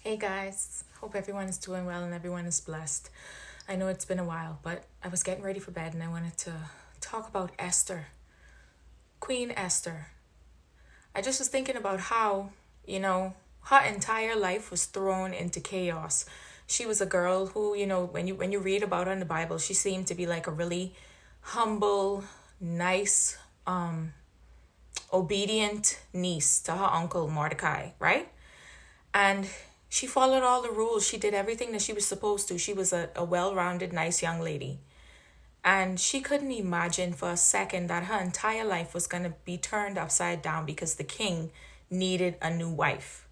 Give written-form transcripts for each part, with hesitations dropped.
Hey guys, hope everyone is doing well and everyone is blessed. I know it's been a while, but I was getting ready for bed and I wanted to talk about Esther, Queen Esther. I just was thinking about how, her entire life was thrown into chaos. She was a girl who, when you read about her in the Bible, she seemed to be like a really humble, nice, obedient niece to her uncle Mordecai, right? And she followed all the rules. She did everything that she was supposed to. She was a well-rounded, nice young lady. And she couldn't imagine for a second that her entire life was going to be turned upside down because the king needed a new wife.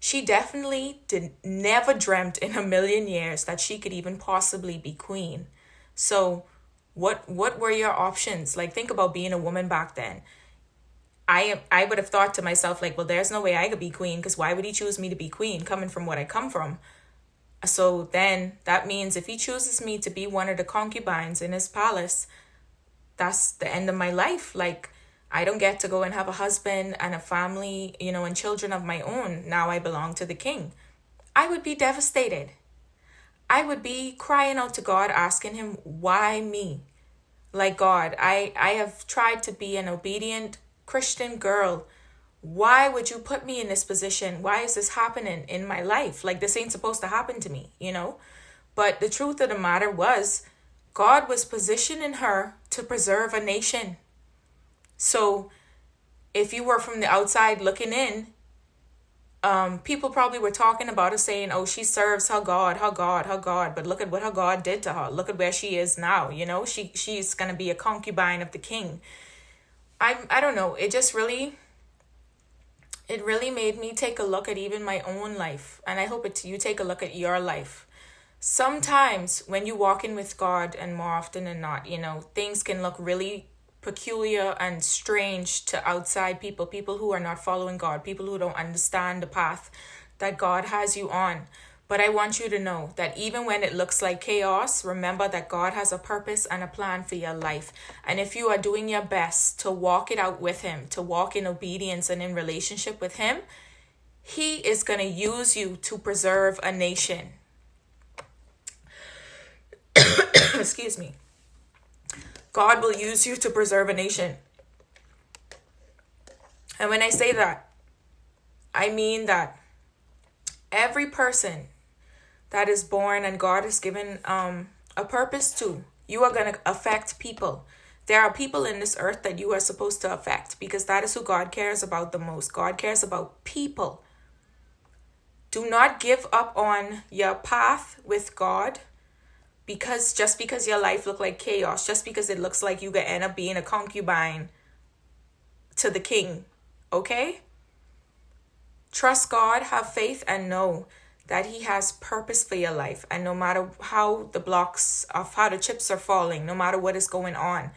She definitely never dreamt in a million years that she could even possibly be queen. So what were your options? Like, think about being a woman back then. I would have thought to myself, like, well, there's no way I could be queen, because why would he choose me to be queen coming from what I come from? So then that means if he chooses me to be one of the concubines in his palace, that's the end of my life. Like, I don't get to go and have a husband and a family, and children of my own. Now I belong to the king. I would be devastated. I would be crying out to God, asking him, why me? Like, God, I have tried to be an obedient Christian girl. Why would you put me in this position? Why is this happening in my life? Like, this ain't supposed to happen to me, But the truth of the matter was, God was positioning her to preserve a nation. So if you were from the outside looking in, people probably were talking about her saying, oh, she serves her God, her God, her God. But look at what her God did to her. Look at where she is now. She's going to be a concubine of the king. I don't know. It really made me take a look at even my own life. And I hope you take a look at your life. Sometimes when you walk in with God, and more often than not, things can look really peculiar and strange to outside people who are not following God, people who don't understand the path that God has you on. But I want you to know that even when it looks like chaos, remember that God has a purpose and a plan for your life. And if you are doing your best to walk it out with him, to walk in obedience and in relationship with him, he is going to use you to preserve a nation. Excuse me. God will use you to preserve a nation. And when I say that, I mean that every person that is born and God has given a purpose to, you are going to affect people. There are people in this earth that you are supposed to affect, because that is who God cares about the most. God cares about people. Do not give up on your path with God just because your life look like chaos, just because it looks like you could end up being a concubine to the king. Okay? Trust God, have faith, and know that he has purpose for your life. And no matter how the chips are falling, no matter what is going on,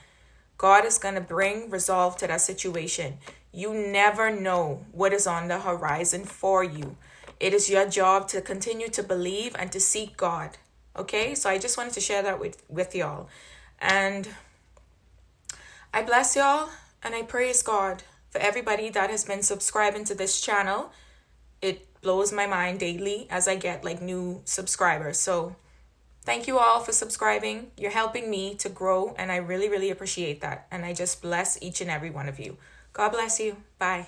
God is going to bring resolve to that situation. You never know what is on the horizon for you. It is your job to continue to believe and to seek God. Okay? So I just wanted to share that with y'all. And I bless y'all and I praise God for everybody that has been subscribing to this channel. It blows my mind daily as I get new subscribers. So thank you all for subscribing. You're helping me to grow, and I really, really appreciate that. And I just bless each and every one of you. God bless you. Bye.